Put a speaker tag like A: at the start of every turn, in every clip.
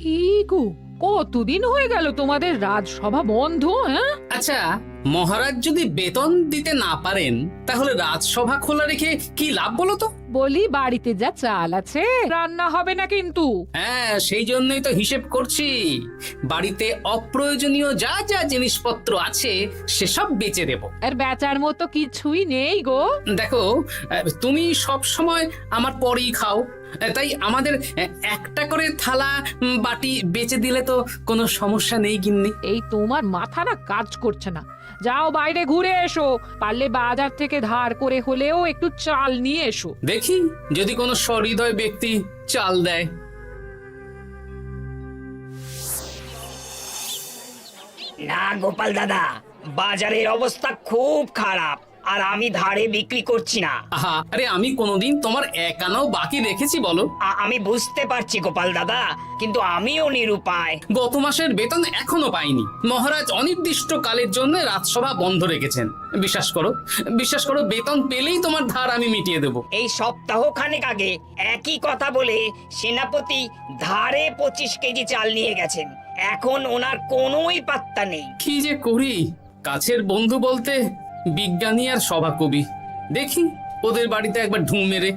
A: কি গো, কতদিন হয়ে গেল তোমাদের রাজসভা বন্ধ? হ্যাঁ,
B: আচ্ছা, মহারাজ যদি বেতন দিতে না পারেন তাহলে রাজসভা খোলা রেখে কি লাভ বলো তো?
A: বলি বাড়িতে যা চাল আছে রান্না হবে না কিন্তু।
B: হ্যাঁ, সেই জন্যই তো হিসেব করছি। বাড়িতে অপ্রয়োজনীয় যা যা জিনিসপত্র আছে সেসব বেচে দেব।
A: আর বেচার মতো কিছুই নেই গো।
B: দেখো, তুমি সব সময় আমার পরেই খাও, তাই আমাদের একটা করে থালা বাটি বেচে দিলে তো কোনো সমস্যা নেই গিন্নি।
A: এই তোমার মাথা না কাজ করছে না। যাও বাইরে ঘুরে এসো, পারলে বাজার থেকে ধার করে হলেও একটু চাল নিয়ে এসো।
B: দেখি যদি কোনো সহৃদয় ব্যক্তি চাল দেয়।
C: না গোপাল দাদা, বাজারের অবস্থা খুব খারাপ, আর আমি ধারে বিক্রি করছি না।
B: আহা, আরে আমি কোনোদিন তোমার একানাও বাকি রেখেছি বলো?
C: আমি বুঝতে পারছি গোপাল দাদা, কিন্তু আমিও নিরুপায়।
B: গত মাসের বেতন এখনো পাইনি। মহারাজ অনির্দিষ্ট কালের জন্য রাজসভা বন্ধ রেখেছেন। বিশ্বাস করো, বিশ্বাস করো, বেতন পেলেই তোমার ধার আমি মিটিয়ে দেবো।
C: এই সপ্তাহ খানেক আগে একই কথা বলে সেনাপতি ধারে 25 কেজি চাল নিয়ে গেছেন। এখন ওনার কোনোই পাত্তা নেই।
B: কি যে করি, কাছের বন্ধু বলতে বিজ্ঞানী আর সভাকবি। দেখি ওদের বাড়িতে একবার ঢুঁ মেরে।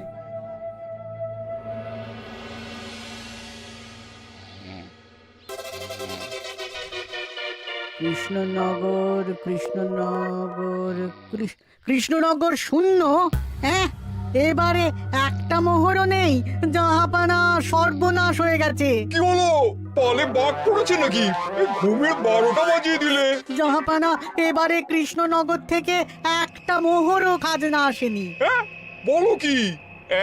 D: কৃষ্ণনগর কৃষ্ণনগর কৃষ্ণনগর শূন্য। হ্যাঁ, এবারে একটা মোহরও নেই। জাহাপানা সর্বনাশ হয়ে গেছে।
E: কি হলো? পালে বাঘ পড়েছে নাকি? এই ঘুমের 12টা বাজিয়ে দিলে।
D: জাহাপানা, এবারে কৃষ্ণনগর থেকে একটা মোহরও খাজনা আসেনি।
E: হ্যাঁ, বলো কি?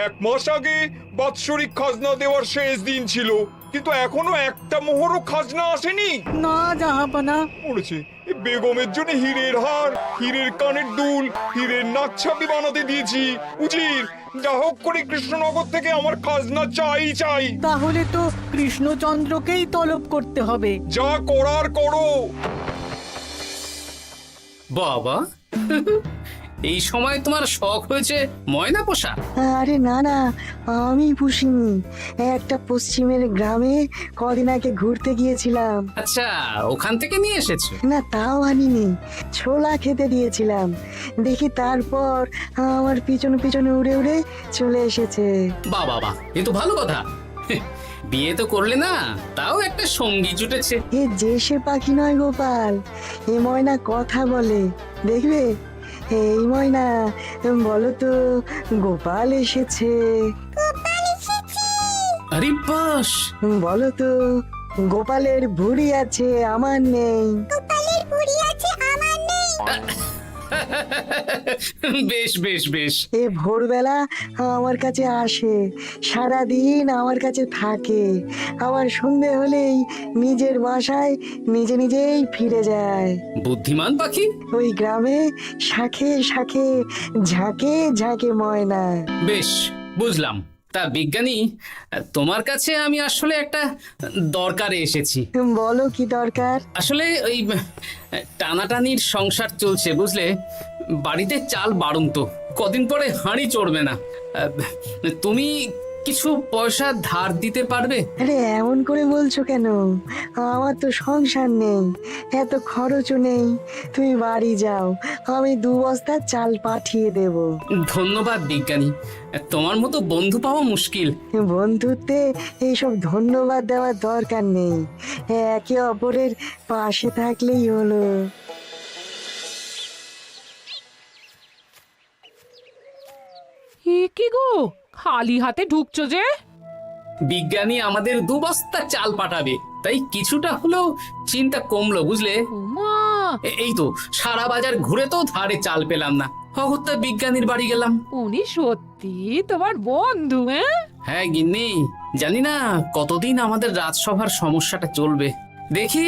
E: 1 মাস আগে বাৎসরিক খাজনা দেওয়ার শেষ দিন ছিল, কিন্তু এখনো একটা মোহরও খাজনা আসেনি।
D: না জাহাপানা।
E: পড়েছে এই বেগমের জন্য হীরের হার, হীরের কানের দুল, হীরের নাকছাবি বানাতে দিয়েছি। উজির, যা হোক করে কৃষ্ণনগর থেকে আমার খাজনা চাই চাই।
D: তাহলে তো কৃষ্ণচন্দ্রকেই তলব করতে হবে।
E: যা করার করো।
B: বাবা, এই সময় তোমার শখ হয়েছে ময়না পোষা?
F: আরে না না, আমি পুষিনি। একটা পশ্চিমের গ্রামে কদিন আগে ঘুরতে গিয়েছিলাম।
B: আচ্ছা, ওখান থেকে নিয়ে এসেছো?
F: না, তাও আনিনি, ছোলা খেতে দিয়েছিলাম। দেখি তারপর আমার পিছনে পিছনে উড়ে উড়ে চলে এসেছে।
B: বাহ বাহ বাহ, এ তো ভালো কথা। বিয়ে তো করলে না, তাও একটা সঙ্গী জুটেছে।
F: এ যে সে পাখি নয় গোপাল, এ ময়না কথা বলে, দেখবে। এই ময়না, বলো তো গোপাল এসেছে।
B: আরে বাস,
F: বলো তো গোপালের ভুঁড়ি আছে আমার নেই।
B: বেশ বেশ বেশ।
F: এ ভোরবেলা আমার কাছে আসে, সারাদিন আমার কাছে থাকে, আবার সন্ধে হলেই নিজের বাসায় নিজে নিজেই ফিরে যায়।
B: বুদ্ধিমান পাখি।
F: ওই গ্রামে শাখে শাখে ঝাঁকে ঝাঁকে ময়না।
B: বেশ, বুঝলাম। তা বিজ্ঞানী, তোমার কাছে আমি আসলে একটা দরকারে এসেছি।
F: বলো কি দরকার?
B: আসলে ওই টানাটানির সংসার চলছে, বুঝলে। বাড়িতে চাল বাড়ন্ত, কদিন পরে হাঁড়ি চড়বে না। তুমি কিছু পয়সা ধার দিতে পারবে?
F: আরে এমন করে বলছো কেন? আমার তো সংসার নেই, এত খরচও নেই। তুমি বাড়ি যাও, আমি 2 বস্তা চাল পাঠিয়ে দেব।
B: ধন্যবাদ বিজ্ঞানী, তোমার মতো বন্ধু পাওয়া মুশকিল।
F: বন্ধুত্বে এইসব ধন্যবাদ দেওয়ার দরকার নেই, একে অপরের পাশে থাকলেই হলো।
A: এ কি গো, খালি হাতে ঢুকছো যে?
B: বিজ্ঞানী আমাদের 2 বস্তা চাল পাঠাবে, তাই কিছুটা হলেও চিন্তা কমলো, বুঝলে।
A: ওমা,
B: এই তো সারা বাজার ঘুরে তো ধারে চাল পেলাম না, অগত্যা বিজ্ঞানীর বাড়ি গেলাম।
A: উনি সত্যি তোমার বন্ধু?
B: হ্যাঁ গিন্নি, জানি না কতদিন আমাদের রাজসভার সমস্যাটা চলবে। দেখি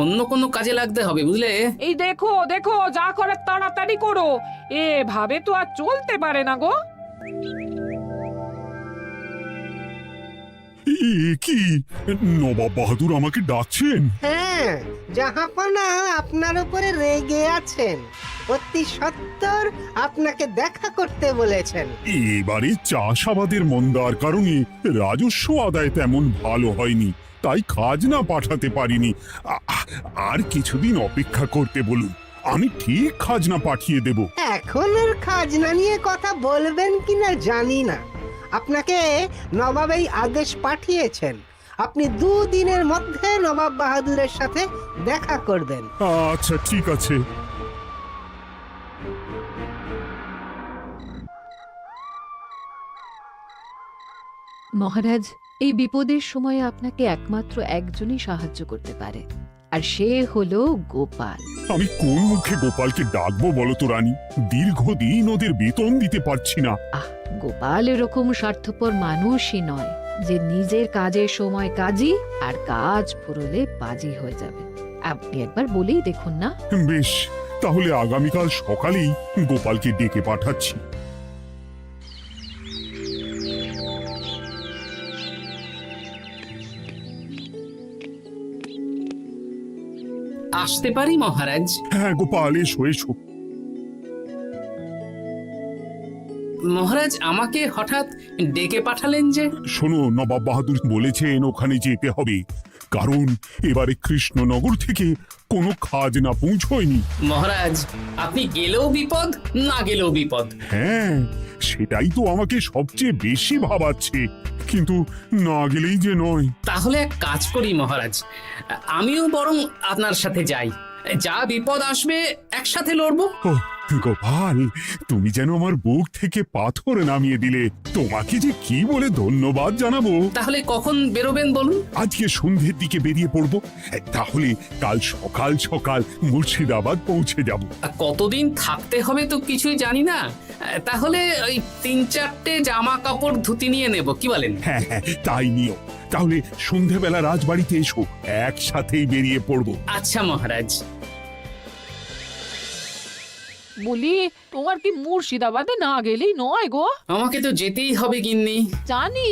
B: অন্য কোনো কাজে লাগতে হবে, বুঝলে।
A: এই দেখো দেখো, যা করে তাড়াতাড়ি করো, এভাবে তো আর চলতে পারে না গো।
G: কি নবাব বাহাদুর আমাকে ডাকছেন?
H: হ্যাঁ, জাহাপনা আপনার উপরে রেগে আছেন। অতি সত্য উত্তর আপনাকে দেখা করতে বলেছেন।
G: এবারে চাষাবাদের মন্দার কারণে রাজস্ব আদায় তেমন ভালো হয়নি, তাই খাজনা পাঠাতে পারিনি। আর কিছুদিন অপেক্ষা করতে বলুন, আমি ঠিক খাজনা পাঠিয়ে দেব।
H: এখন আর খাজনা নিয়ে কথা বলবেন কিনা জানি না। আপনাকে নবাব এই আদেশ পাঠিয়েছেন, আপনি 2 দিনের মধ্যে নবাব বাহাদুরের সাথে দেখা করবেন।
G: আচ্ছা ঠিক আছে।
I: মহারাজ, এই বিপদের সময়ে আপনাকে একমাত্র একজনই সাহায্য করতে পারে, আর সে হলো গোপাল।
G: আমি কোন মুখে গোপালকে ডাকবো বলো তো রানী? দীর্ঘদিন ওদের বেতন দিতে পারছি না।
I: গোপাল এরকম স্বার্থপর মানুষই নয় যে নিজের কাজের সময় কাজী আর কাজ ফুরলে বাজি হয়ে যাবে। আপনি একবার বলেই দেখুন না।
G: বেশ, তাহলে আগামীকাল সকালেই গোপালকে ডেকে পাঠাচ্ছি।
B: আসতে পারি মহারাজ?
G: হ্যাঁ গোপাল, এসো এসো।
B: মহারাজ আমাকে হঠাৎ ডেকে পাঠালেন যে?
G: শোনো, নবাব বাহাদুর বলেছেন ওখানে যেতে হবে, কারণ এবারে কৃষ্ণনগর থেকে কোনো খাজনা পৌঁছয়নি।
B: মহারাজ, আপনি গেলেও বিপদ, না গেলেও বিপদ।
G: হ্যাঁ, সেটাই তো আমাকে সবচেয়ে বেশি ভাবাচ্ছে, কিন্তু না গেলেই যে নয়।
B: তাহলে এক কাজ করি মহারাজ, আমিও বরং আপনার সাথে যাই। যা বিপদ আসবে একসাথে লড়বো।
G: ও গোপাল, তুমি যেন আমার বুক থেকে পাথর নামিয়ে দিলে। তোমাকে যে কি বলে ধন্যবাদ জানাবো।
B: তাহলে কখন বেরোবেন বলুন?
G: আজকে সন্ধ্যের দিকে বেরিয়ে পড়বো, তাহলে কাল সকাল সকাল মুর্শিদাবাদ পৌঁছে যাব।
B: কতদিন থাকতে হবে তো কিছুই জানি না, তাহলে ওই 3-4টে জামা কাপড় ধুতি নিয়ে নেব, কি বলেন?
G: হ্যাঁ হ্যাঁ, তাই নিও। তাহলে সন্ধ্যেবেলা রাজবাড়িতে এসো, একসাথেই বেরিয়ে পড়বো।
B: আচ্ছা মহারাজ।
A: বলি, তোমার কি মুর্শিদাবাদে না গেলেই নয় গো?
B: আমাকে তো যেতেই হবে গিন্নি।
A: জানি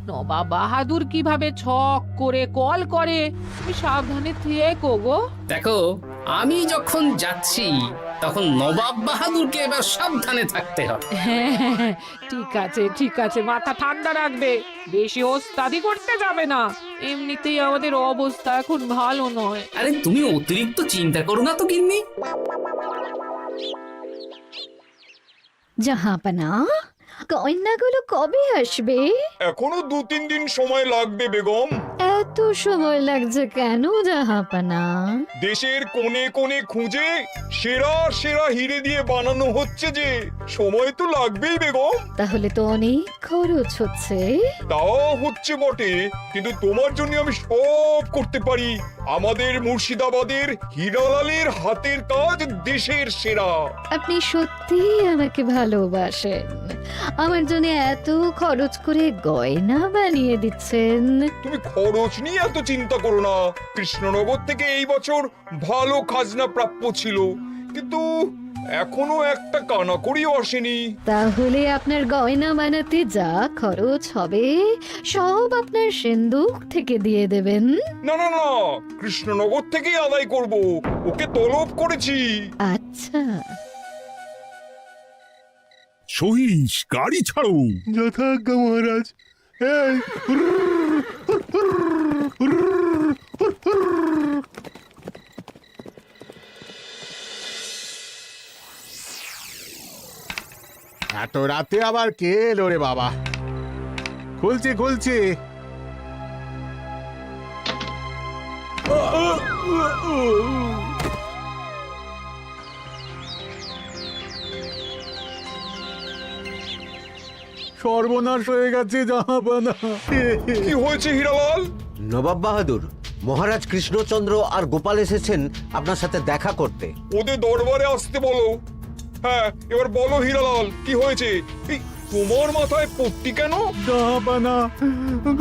A: নবাব বাহাদুর কিভাবে ছক করে কল করে, তুমি সাবধানে থেকো গো।
B: দেখো, আমি যখন যাচ্ছি তখন নবাব বাহাদুরকে এবার সাবধানে থাকতে হবে।
A: হ্যাঁ, ঠিক আছে ঠিক আছে, মাথা ঠান্ডা রাখবে, বেশি ওস্তাদি করতে যাবে না। এমনিতেই আমাদের অবস্থা এখন ভালো নয়।
B: আরে তুমি অতিরিক্ত চিন্তা করো না তো গিন্নি।
J: জাহাপনা, গয়নাগুলো কবে আসবে?
E: এখনো 2-3 দিন সময় লাগবে বেগম।
J: এত সময় লাগছে কেন জাহাপনা?
E: দেশের কোণে কোণে খুঁজে সেরা সেরা হিরে দিয়ে বানানো হচ্ছে যে, সময় তো লাগবেই বেগম।
J: তাহলে তো অনেক খরচ হচ্ছে।
E: তাও হচ্ছে বটে, কিন্তু তোমার জন্য আমি সব করতে পারি। আমাদের মুর্শিদাবাদের হীরালালের হাতের কাজ দেশের সেরা।
J: আপনি সত্যি আমাকে ভালোবাসেন, আমার জন্য এত খরচ করে গয়না বানিয়ে দিচ্ছেন।
E: তুমি খরচ নিয়ে এত চিন্তা করো না। কৃষ্ণনগর থেকে এই বছর ভালো খাজনা প্রাপ্য ছিল, কিন্তু এখনো একটা কানাকড়িও আসেনি।
J: তাহলে আপনার গয়না বানাতে যা খরচ হবে সব আপনার সিন্ধুক থেকে দিয়ে দেবেন?
E: না না না, কৃষ্ণনগর থেকেই আদায় করব, ওকে তলব করেছি।
J: আচ্ছা,
G: সহিস, গাড়ি ছাড়ো।
K: যথাজ্ঞা মহারাজ। এত রাতে আবার কে এলো রে বাবা? খুলছি খুলছি। সর্বনাশ হয়ে গেছে জাহাপানা।
E: কি হয়েছে হীরালাল?
L: নবাব বাহাদুর, মহারাজ কৃষ্ণচন্দ্র আর গোপাল এসেছেন আপনার সাথে দেখা করতে।
E: ওদের দরবারে আসতে বলো। হ্যাঁ, এবার বলো হীরালাল, কি হয়েছে? এই, তোমার মাথায় পট্টি কেন?
K: জাহাপানা,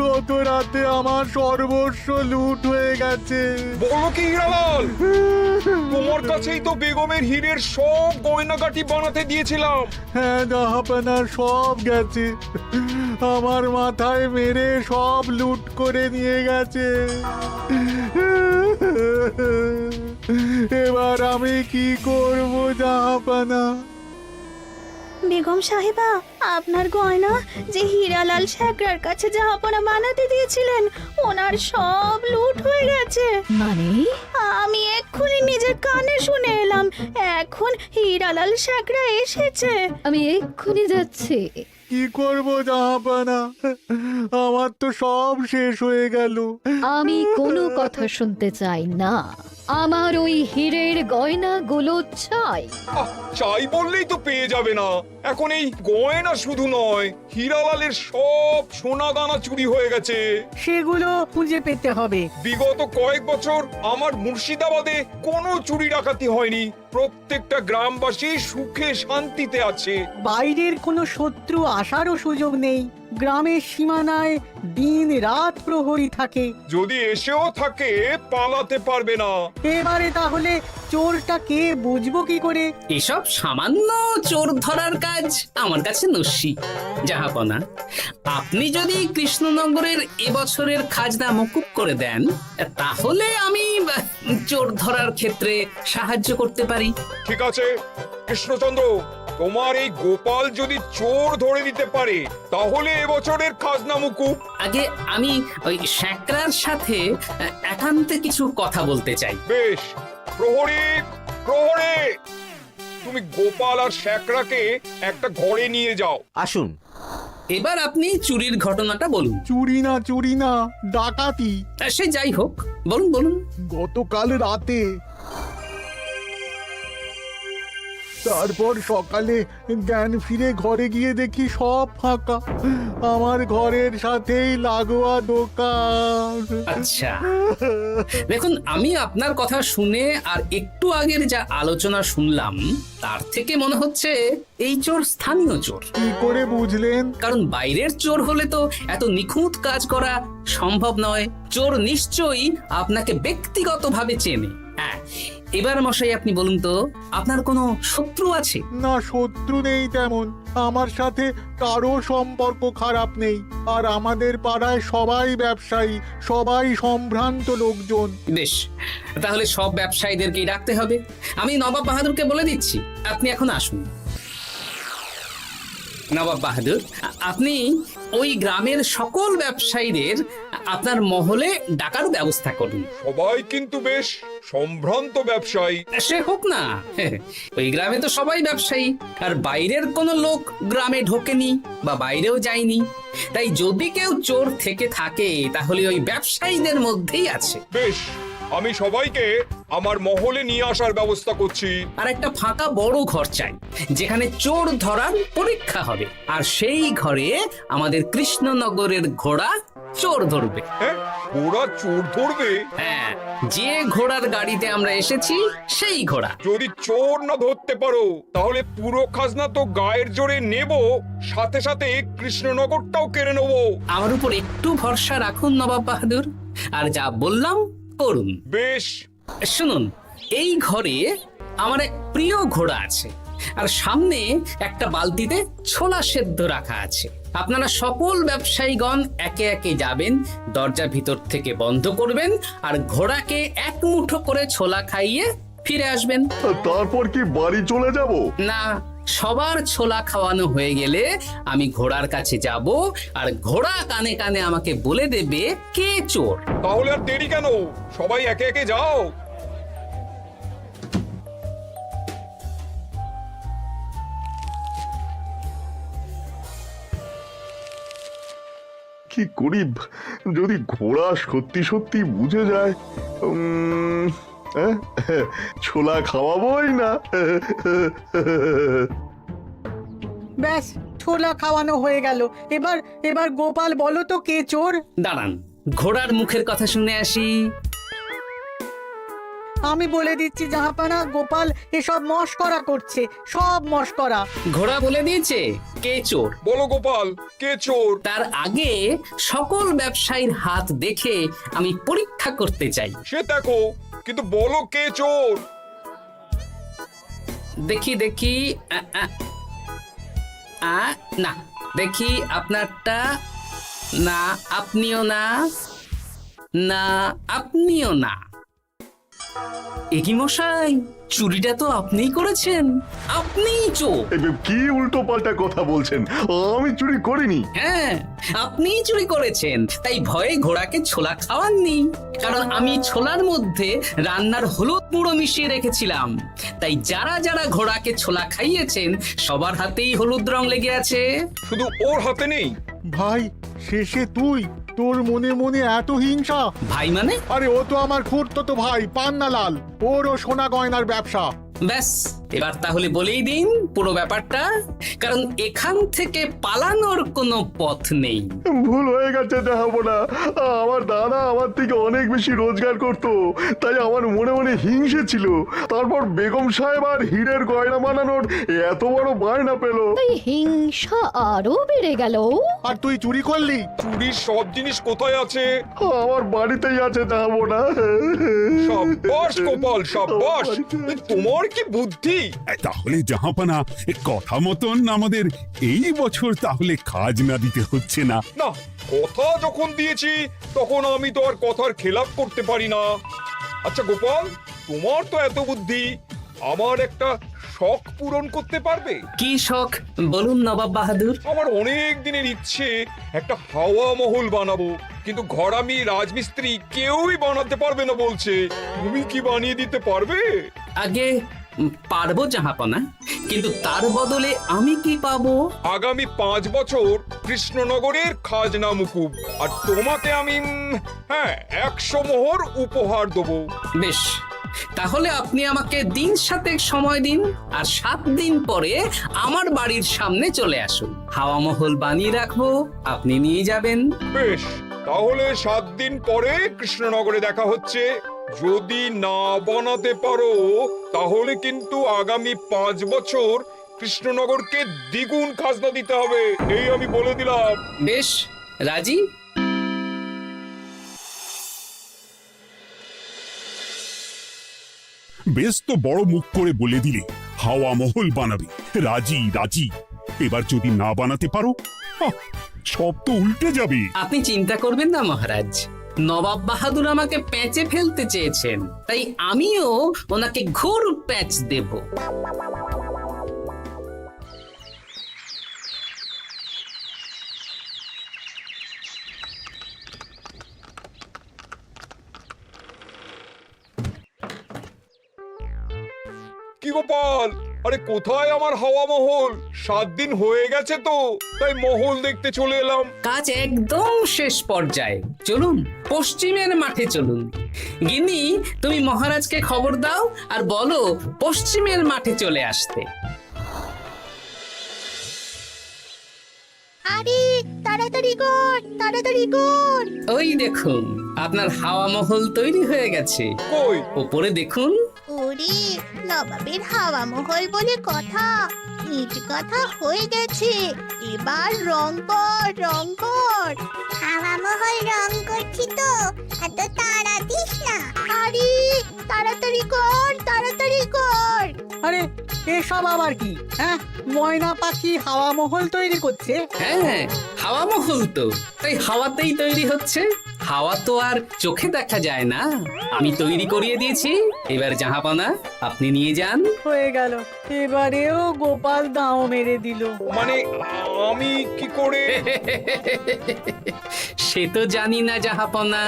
K: গত রাতে আমার সর্বস্ব লুট হয়ে গেছে।
E: বলো কি হীরালাল? তোমার কাছেই তো বেগমের হীরের সব গয়নাগাটি বানাতে দিয়েছিলাম।
K: হ্যাঁ জাহাপানা, সব গেছে। আমার মাথায় মেরে সব লুট করে নিয়ে গেছে। এবার আমি কি করব জাহাপানা?
J: বেগম সাহেবা, আপনার গয়না যে হীরালাল শেখরার কাছে জাহাপনা বানাতে দিয়েছিলেন, ওনার সব লুট হয়ে গেছে। মানে? আমি এক্ষুনি নিজের কানে শুনে এলাম, এখন হীরালাল শেখরা এসেছে। আমি এক্ষুনি যাচ্ছি।
K: কি করব জাহাপানা, আমার তো সব শেষ হয়ে গেল।
J: আমি কোনো কথা শুনতে চাই না, আমার ওই হীরের গয়নাগুলো চাই।
E: চাই বললেই তো পেয়ে যাবে না। এখন এই গয়না শুধু নয়, হীরালালের সব সোনা দানা চুরি হয়ে গেছে।
D: সেগুলো খুঁজে পেতে হবে।
E: বিগত কয়েক বছর আমার মুর্শিদাবাদে কোনো চুরি ডাকাতি হয়নি। প্রত্যেকটা গ্রামবাসী সুখে শান্তিতে আছে।
D: বাইরের কোনো শত্রু আসারও সুযোগ নেই। গ্রামের সীমানায় দিন রাত প্রহরী থাকে।
E: যদি এসেও থাকে পালাতে পারবে না।
D: এবারে তাহলে চোরটা কে বুঝবো কি করে?
B: এসব সামান্য চোর ধরার কাজ আমার কাছে নস্যি। জাহাপনা, আপনি যদি কৃষ্ণনগরের এবছরের খাজনা মকুব করে দেন, তাহলে আমি চোর ধরার ক্ষেত্রে সাহায্য করতে পারি।
E: ঠিক আছে কৃষ্ণচন্দ্র, তোমার এই গোপাল যদি চোর ধরে দিতে পারে তাহলে এবছরের খাজনা মুকুব।
B: আগে আমি ওই শেখরার সাথে একান্তে কিছু কথা বলতে চাই।
E: বেশ, প্রহরী প্রহরী, তুমি গোপাল আর শেখরাকে একটা ঘরে নিয়ে যাও।
L: আসুন।
B: এবার আপনি চুরির ঘটনাটা বলুন।
K: চুরি না, ডাকাতি।
B: সে যাই হোক, বলুন বলুন।
K: গতকাল রাতে, তারপর সকালে জ্ঞান ফিরে ঘরে গিয়ে দেখি সব ফাঁকা। আমার ঘরের সাথেই লাগোয়া দোকান।
B: আচ্ছা, দেখুন, আমি আপনার কথা শুনে আর একটু আগের যা আলোচনা শুনলাম, তার থেকে মনে হচ্ছে এই চোর স্থানীয় চোর।
K: কি করে বুঝলেন?
B: কারণ বাইরের চোর হলে তো এত নিখুঁত কাজ করা সম্ভব নয়। চোর নিশ্চয়ই আপনাকে ব্যক্তিগতভাবে চেনে। হ্যাঁ, এবার মশাই আপনি বলুন তো, আপনার কোনো শত্রু আছে?
K: না, শত্রু নেই তেমন। আমার সাথে কারো সম্পর্ক খারাপ নেই। আর আমাদের পাড়ায় সবাই ব্যবসায়ী, সবাই সম্ভ্রান্ত লোকজন।
B: বেশ, তাহলে সব ব্যবসায়ীদেরকেই ডাকতে হবে। আমি নবাব বাহাদুরকে বলে দিচ্ছি, আপনি এখন আসুন। নবাব বাহাদুর, আপনি ওই গ্রামের সকল ব্যবসায়ীদের আপনার মহলে ডাকার ব্যবস্থা করুন।
E: সবাই কিন্তু বেশ সম্ভ্রান্ত ব্যবসায়ী।
B: সে হোক না, ওই গ্রামে তো সবাই ব্যবসায়ী, আর বাইরের কোনো লোক গ্রামে ঢোকেনি বা বাইরেও যায়নি। তাই যদি কেউ চোর থেকে থাকে তাহলে ওই ব্যবসায়ীদের মধ্যেই আছে।
E: বেশ, আমি সবাইকে আমার মহলে নিয়ে আসার ব্যবস্থা করছি।
B: আর একটা ফাঁকা বড় ঘর চাই, যেখানে চোর ধরার পরীক্ষা হবে। আর সেই ঘরে আমাদের কৃষ্ণনগরের ঘোড়া চোর ধরবে।
E: হ্যাঁ, ঘোড়া চোর ধরবে?
B: হ্যাঁ, যে ঘোড়ার গাড়িতে আমরা এসেছি সেই ঘোড়া।
E: যদি চোর না ধরতে পারো তাহলে পুরো খাজনা তো গায়ের জোরে নেব, সাথে সাথে কৃষ্ণনগরটাও কেড়ে নেবো।
B: আমার উপর একটু ভরসা রাখুন নবাব বাহাদুর, আর যা বললাম করুন।
E: বেশ,
B: শুনুন, এই ঘরে আমার এক প্রিয় ঘোড়া আছে, আর সামনে একটা বালতিতে ছোলা সেদ্ধ রাখা আছে। আপনারা সকল ব্যবসায়ীগণ একে একে যাবেন, দরজা ভিতর থেকে বন্ধ করবেন, আর ঘোড়াকে এক মুঠো করে ছোলা খাইয়ে ফিরে আসবেন।
M: তারপর কি বাড়ি চলে যাব?
B: না, সবার ছোলা খাওয়ানো হয়ে গেলে আমি ঘোড়ার কাছে যাব, আর ঘোড়া কানে কানে আমাকে বলে দেবে কে চোর।
E: তাহলে আর দেরি কেন, সবাই একে একে যাও।
M: কি করি যদি ঘোড়া সত্যি সত্যি বুঝে যায়? ছোলা খাওয়াবোই না।
D: ব্যাস, ছোলা খাওয়ানো হয়ে গেল। এবার এবার গোপাল বলো তো কে চোর?
B: দাঁড়ান, ঘোড়ার মুখের কথা শুনে আসি।
D: আমি বলে দিচ্ছি জাহাপানা, গোপাল এসব মশকরা করছে, সব মশকরা।
B: ঘোড়া বলে দিয়েছে কে চোর।
E: বলো গোপাল, কে চোর?
B: তার আগে সকল ব্যবসায়ীর হাত দেখে আমি পরীক্ষা করতে চাই।
E: সে দেখো, কিন্তু বলো কে চোর?
B: দেখি দেখি, না, দেখি আপনারটা। না, আপনিও না। না, আপনিও না। একই মশাই, চুরিটা তো আপনিই করেছেন, আপনিই চোর।
M: কি উল্টো পাল্টা কথা বলছেন? আমি চুরি করিনি।
B: হ্যাঁ, আপনিই চুরি করেছেন, তাই ভয়ে ঘোড়াকে ছোলা খাওয়াননি। কারণ আমি ছোলার মধ্যে রান্নার হলুদ গুঁড়ো মিশিয়ে রেখেছিলাম, তাই যারা যারা ঘোড়াকে ছোলা খাইয়েছেন সবার হাতেই হলুদ রং লেগে আছে।
E: শুধু ওর হাতে নেই।
K: ভাই, শেষে তুই? তোর মনে মনে এত হিংসা?
B: ভাই মানে?
K: আরে ও তো আমার খুড়তো ভাই পান্নালাল, ওরও সোনা গয়নার ব্যবসা।
B: ব্যাস, এবার তাহলে বলেই দিন পুরো ব্যাপারটা, কারণ এখান থেকে পালানোর কোনো পথ নেই।
M: ভুল হয়ে গেছে জাহাপনা। আমার দাদা আমার থেকে অনেক বেশি রোজগার করত, তাই আমার মনে মনে হিংসে ছিল। তারপর বেগম সাহেব আর হীরের গয়না বানানোর এত বড় বায়না পেল,
I: তাই হিংসা আরো বেড়ে গেল।
K: আর তুই চুরি করলি?
E: চুরির সব জিনিস কোথায় আছে?
M: আমার বাড়িতেই আছে জাহাপনা।
E: সাব্বাস গোপাল, সাব্বাস। তোমার কি বুদ্ধি!
G: তাহলে জাহাপানা, কথা মতন আমাদের এই বছর তাহলে খাজনা দিতে হচ্ছে না।
E: না, কথা যখন দিয়েছি তখন আমি তো আর কথার খেলাপ করতে পারি না। আচ্ছা গোপাল, তোমার তো এত বুদ্ধি, আমার একটা শখ পূরণ করতে পারবে?
B: কি শখ বলুন নবাব বাহাদুর।
E: আমার অনেক দিনের ইচ্ছে একটা হাওয়া মহল বানাবো, কিন্তু ঘরামি রাজমিস্ত্রি কেউই বানাতে পারবে না বলছে। তুমি কি বানিয়ে দিতে পারবে?
B: আগে পারবো জাহাপনা, কিন্তু তার বদলে আমি কি পাবো?
E: আগামী 5 বছর কৃষ্ণনগরের খাজনা মুকুব, আর তোমাকে আমি 100 মোহর উপহার দেবো।
B: বেশ, তাহলে আপনি আমাকে দিন 7 সময় দিন, আর 7 দিন পরে আমার বাড়ির সামনে চলে আসুন। হাওয়া মহল বানিয়ে রাখবো, আপনি নিয়ে যাবেন।
E: বেশ, তাহলে 7 দিন পরে কৃষ্ণনগরে দেখা হচ্ছে। যদি না বানাতে পারো তাহলে কিন্তু আগামী 5 বছর কৃষ্ণনগরকে দ্বিগুণ খাজনা দিতে হবে, এই আমি বলে দিলাম।
B: বেশ, রাজি।
G: বেশ তো বড় মুখ করে বলে দিলে হাওয়া মহল বানাবে। রাজি রাজি। এবার যদি না বানাতে পারো, সব তো উল্টে যাবে।
B: আপনি চিন্তা করবেন না মহারাজ, নবাব বাহাদুর আমাকে প্যাঁচে ফেলতে চেয়েছেন, তাই আমিও ওনাকে ঘোর প্যাঁচ দেব।
E: কি গোপাল, আরে কোথায় আমার হাওয়া মহল? 7 দিন হয়ে গেছে তো, তাই মহল দেখতে চলে এলাম।
B: কাজ একদম শেষ পর্যায়ে, চলুন পশ্চিমের মাঠে চলুন। গিন্নি, তুমি মহারাজকে খবর দাও আর বলো পশ্চিমের মাঠে চলে আসতে।
J: আরে তাড়াতাড়ি কর, তাড়াতাড়ি কর।
B: ওই দেখুন, আপনার হাওয়া মহল তৈরি হয়ে গেছে।
E: কই?
B: উপরে দেখুন।
J: ওরে, নবাবের হাওয়া মহল বলে কথা, ইট কথা হয়ে গেছে। এবার রং কর, রং কর। হাওয়া মহল রং করছি তো, এত তাড়া দিস না। আরে তাড়াতাড়ি কর, তাড়াতাড়ি কর।
D: আরে এসব আবার কি? ময়না পাখি হাওয়া মহল তৈরি করছে?
B: হ্যাঁ, হাওয়া মহল তো, তাই হাওয়াতেই তৈরি হচ্ছে। হাওয়া তো আর চোখে দেখা যায় না, আমি তৈরি করিয়ে দিয়েছি। এবার জাহাপানা আপনি নিয়ে যান।
D: হয়ে গেল, এবারেও গোপাল দাও মেরে দিল।
E: মানে আমি কি করে?
B: সে তো জানি না জাহাপনা,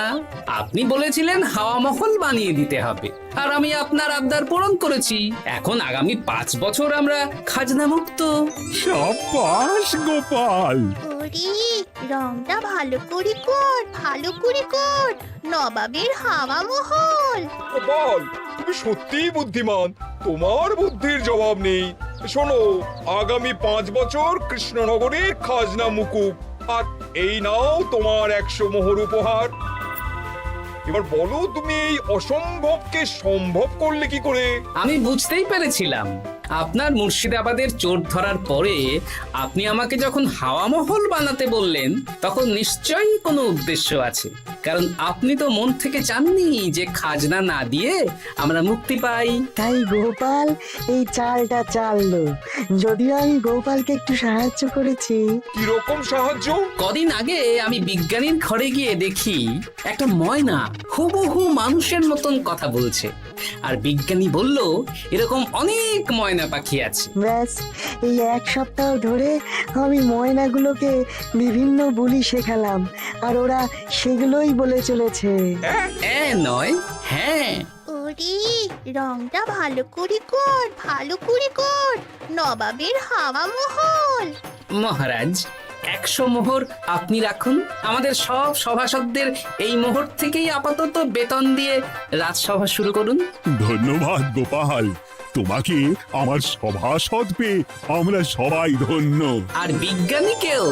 B: আপনি বলেছিলেন হাওয়া মহল বানিয়ে দিতে হবে, আর আমি আপনার আবদার পূরণ করেছি। এখন আগামী 5 বছর আমরা খাজনা মুক্ত।
G: সাব্বাস গোপাল।
J: ওরে, রংটা ভালো করে কর, ভালো করে কর। নবাবের হাওয়া মহল।
E: গোপাল, তুমি সত্যিই বুদ্ধিমান, তোমার বুদ্ধির জবাব নেই। শোনো, আগামী 5 বছর কৃষ্ণনগরের খাজনা মুকুব, আর এই নাও তোমার 100 মোহর উপহার। এবার বলো, তুমি এই অসম্ভবকে সম্ভব করলে কি করে?
B: আমি বুঝতেই পেরেছিলাম, আপনার মুর্শিদাবাদের চোর ধরার পরে আপনি আমাকে যখন হাওয়া মহল বানাতে বললেন, তখন নিশ্চয়ই কোনো উদ্দেশ্য আছে। কারণ আপনি তো মন থেকে চাননি যে খাজনা না দিয়ে আমরা মুক্তি পাই।
F: তাই গোপাল এই চালটা চাললো। যদিও আমি গোপালকে একটু সাহায্য করেছি।
E: কিরকম সাহায্য?
B: কদিন আগে আমি বিজ্ঞানীর ঘরে গিয়ে দেখি একটা ময়না হুবহু মানুষের মতন কথা বলছে। আর বিজ্ঞানী বলল এরকম অনেক ময়না পাখি আছে।
F: ব্যাস এই এক সপ্তাহ ধরে আমি ময়নাগুলোকে বিভিন্ন বুলি শেখালাম, আর ওরা সেগুলোই বলে চলেছে।
B: নয়, হ্যাঁ।
J: ওরে রংটা ভালো করে কর, নবাবের হাওয়া মহল।
B: মহারাজ, 100 মোহর আপনি রাখুন। আমাদের সব সভাসদদের এই মোহর থেকেই আপাতত বেতন দিয়ে রাজসভা শুরু করুন।
G: ধন্যবাদ গোপাল, তোমাকে আমার সভাসদ পেয়ে আমরা সবাই ধন্য।
B: আর বিজ্ঞানীকেও।